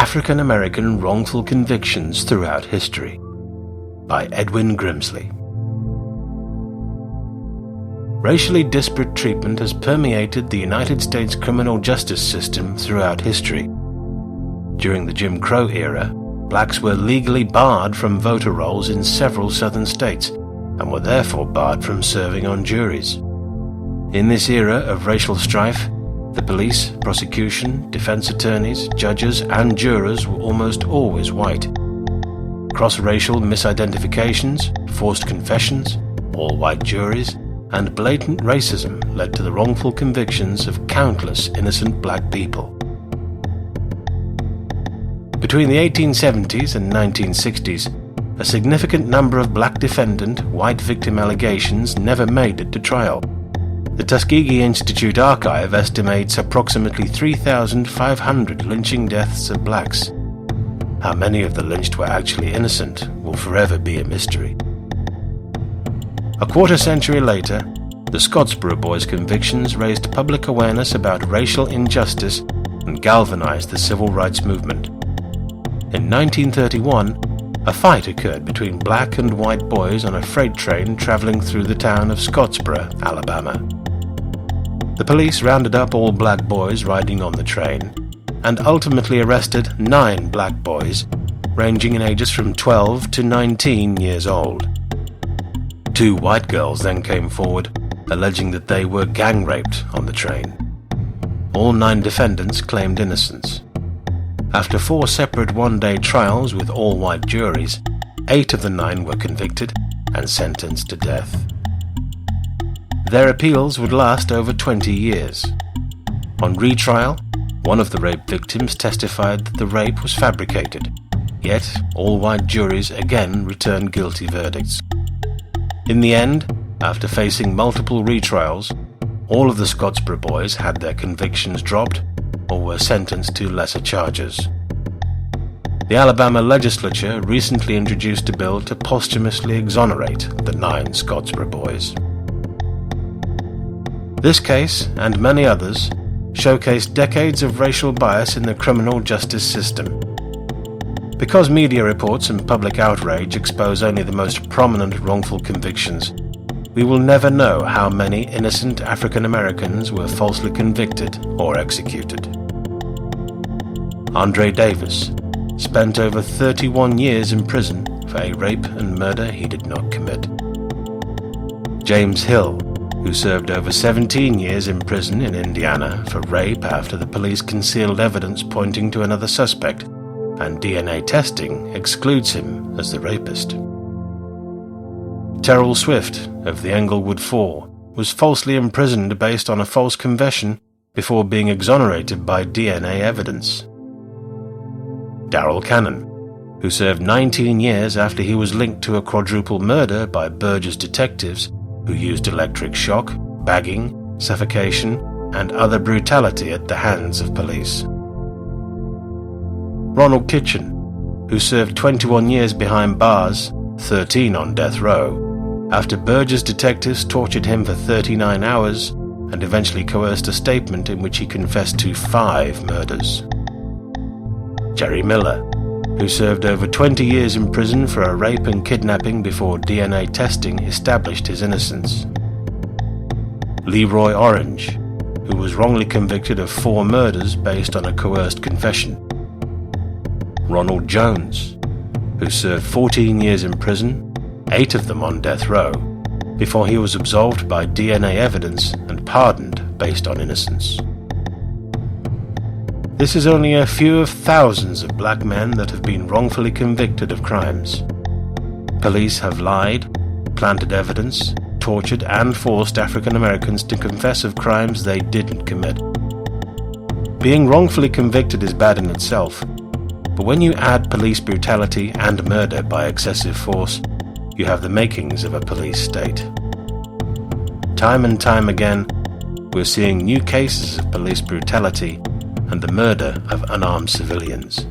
African American Wrongful Convictions Throughout History by Edwin Grimsley. Racially disparate treatment has permeated the United States criminal justice system throughout history. During the Jim Crow era, blacks were legally barred from voter rolls in several southern states and were therefore barred from serving on juries. In this era of racial strife, the police, prosecution, defense attorneys, judges, and jurors were almost always white. Cross-racial misidentifications, forced confessions, all-white juries, and blatant racism led to the wrongful convictions of countless innocent black people. Between the 1870s and 1960s, a significant number of black defendant, white victim allegations never made it to trial. The Tuskegee Institute archive estimates approximately 3,500 lynching deaths of blacks. How many of the lynched were actually innocent will forever be a mystery. A quarter century later, the Scottsboro Boys' convictions raised public awareness about racial injustice and galvanized the civil rights movement. In 1931, a fight occurred between black and white boys on a freight train traveling through the town of Scottsboro, Alabama. The police rounded up all black boys riding on the train and ultimately arrested 9 black boys, ranging in ages from 12 to 19 years old. 2 white girls then came forward, alleging that they were gang raped on the train. All 9 defendants claimed innocence. After 4 separate one-day trials with all-white juries, 8 of the 9 were convicted and sentenced to death. Their appeals would last over 20 years. On retrial, one of the rape victims testified that the rape was fabricated, yet all-white juries again returned guilty verdicts. In the end, after facing multiple retrials, all of the Scottsboro Boys had their convictions dropped or were sentenced to lesser charges. The Alabama legislature recently introduced a bill to posthumously exonerate the 9 Scottsboro Boys. This case, and many others, showcased decades of racial bias in the criminal justice system. Because media reports and public outrage expose only the most prominent wrongful convictions, we will never know how many innocent African Americans were falsely convicted or executed. Andre Davis spent over 31 years in prison for a rape and murder he did not commit. James Hill, who served over 17 years in prison in Indiana for rape after the police concealed evidence pointing to another suspect, and DNA testing excludes him as the rapist. Terrell Swift of the Englewood Four was falsely imprisoned based on a false confession before being exonerated by DNA evidence. Darrell Cannon, who served 19 years after he was linked to a quadruple murder by Burgess detectives who used electric shock, bagging, suffocation, and other brutality at the hands of police. Ronald Kitchen, who served 21 years behind bars, 13 on death row, after Burgess detectives tortured him for 39 hours and eventually coerced a statement in which he confessed to 5 murders. Jerry Miller, who served over 20 years in prison for a rape and kidnapping before DNA testing established his innocence. Leroy Orange, who was wrongly convicted of 4 murders based on a coerced confession. Ronald-Jones, who served 14 years in prison, 8 of them on death row, before he was absolved by DNA evidence and pardoned based on innocence. This is only a few of thousands of black men that have been wrongfully convicted of crimes. Police have lied, planted evidence, tortured and forced African Americans to confess of crimes they didn't commit. Being wrongfully convicted is bad in itself, but when you add police brutality and murder by excessive force, you have the makings of a police state. Time and time again, we're seeing new cases of police brutality and the murder of unarmed civilians.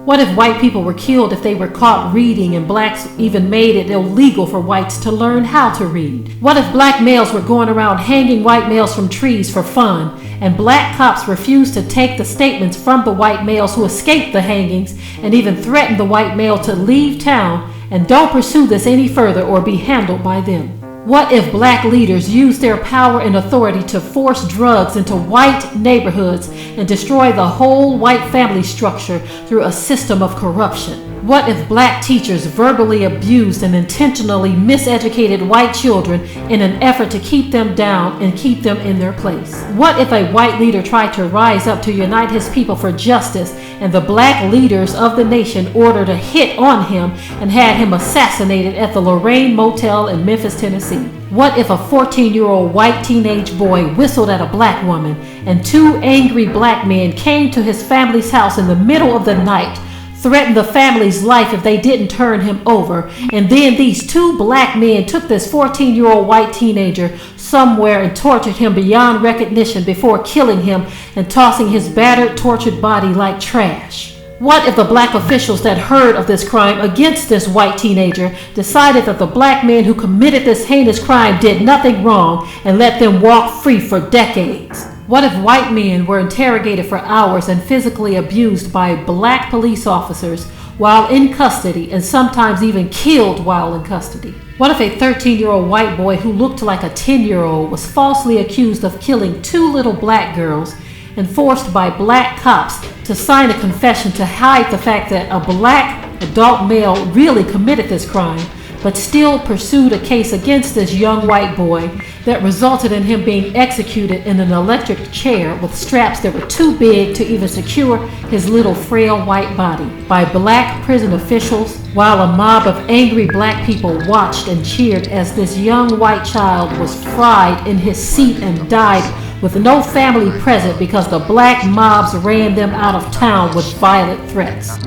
What if white people were killed if they were caught reading and blacks even made it illegal for whites to learn how to read? What if black males were going around hanging white males from trees for fun and black cops refused to take the statements from the white males who escaped the hangings and even threatened the white male to leave town and don't pursue this any further or be handled by them? What if black leaders used their power and authority to force drugs into white neighborhoods and destroy the whole white family structure through a system of corruption? What if black teachers verbally abused and intentionally miseducated white children in an effort to keep them down and keep them in their place? What if a white leader tried to rise up to unite his people for justice and the black leaders of the nation ordered a hit on him and had him assassinated at the Lorraine Motel in Memphis, Tennessee? What if a 14-year-old white teenage boy whistled at a black woman and two angry black men came to his family's house in the middle of the night, threatened the family's life if they didn't turn him over, and then these two black men took this 14-year-old white teenager somewhere and tortured him beyond recognition before killing him and tossing his battered, tortured body like trash? What if the black officials that heard of this crime against this white teenager decided that the black men who committed this heinous crime did nothing wrong and let them walk free for decades? What if white men were interrogated for hours and physically abused by black police officers while in custody and sometimes even killed while in custody? What if a 13-year-old white boy who looked like a 10-year-old was falsely accused of killing two little black girls and forced by black cops to sign a confession to hide the fact that a black adult male really committed this crime, but still pursued a case against this young white boy that resulted in him being executed in an electric chair with straps that were too big to even secure his little frail white body by black prison officials, while a mob of angry black people watched and cheered as this young white child was fried in his seat and died with no family present because the black mobs ran them out of town with violent threats.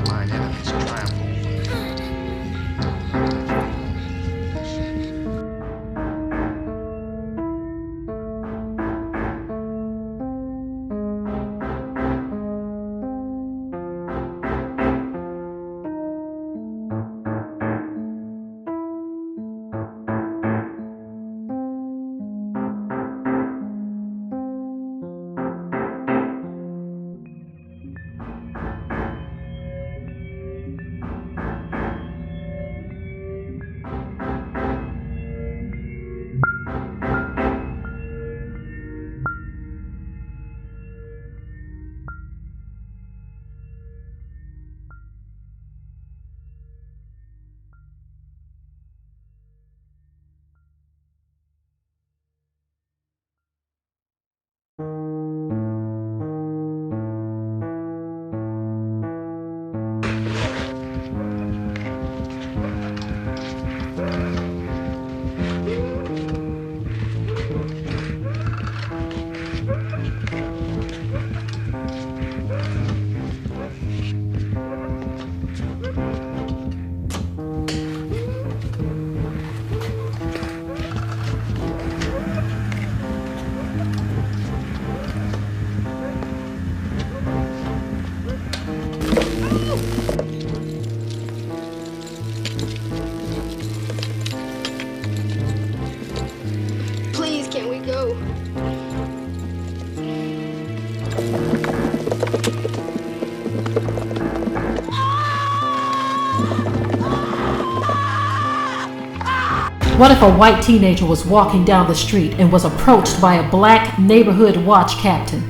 What if a white teenager was walking down the street and was approached by a black neighborhood watch captain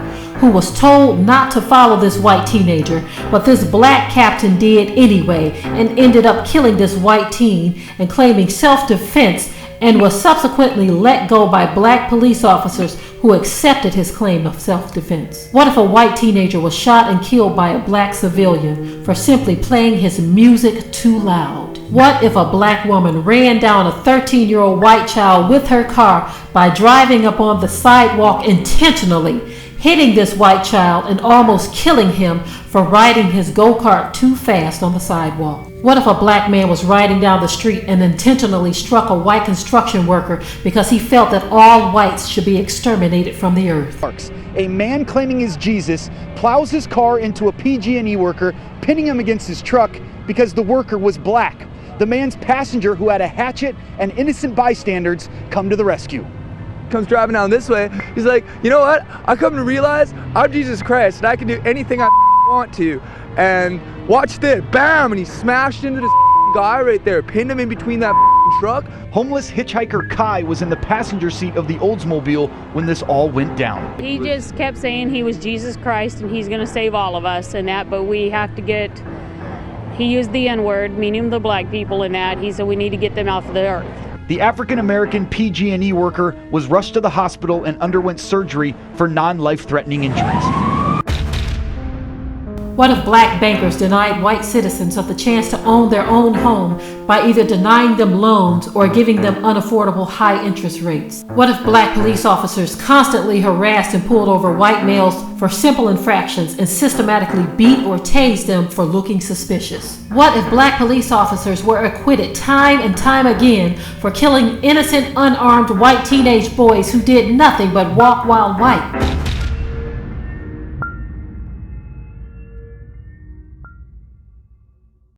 who was told not to follow this white teenager, but this black captain did anyway and ended up killing this white teen and claiming self-defense and was subsequently let go by black police officers who accepted his claim of self-defense? What if a white teenager was shot and killed by a black civilian for simply playing his music too loud? What if a black woman ran down a 13-year-old white child with her car by driving up on the sidewalk intentionally, hitting this white child and almost killing him for riding his go-kart too fast on the sidewalk? What if a black man was riding down the street and intentionally struck a white construction worker because he felt that all whites should be exterminated from the earth? A man claiming he's Jesus plows his car into a PG&E worker, pinning him against his truck because the worker was black. The man's passenger, who had a hatchet, and innocent bystanders come to the rescue. Comes driving down this way. He's like, you know what? I come to realize I'm Jesus Christ and I can do anything I want to. And watch this, bam! And he smashed into this guy right there, pinned him in between that truck. Homeless hitchhiker Kai was in the passenger seat of the Oldsmobile when this all went down. He just kept saying he was Jesus Christ and he's going to save all of us and that, but we have to get, he used the N-word, meaning the black people in that. He said we need to get them off the earth. The African-American PG&E worker was rushed to the hospital and underwent surgery for non-life-threatening injuries. What if black bankers denied white citizens of the chance to own their own home by either denying them loans or giving them unaffordable high interest rates? What if black police officers constantly harassed and pulled over white males for simple infractions and systematically beat or tased them for looking suspicious? What if black police officers were acquitted time and time again for killing innocent, unarmed white teenage boys who did nothing but walk while white?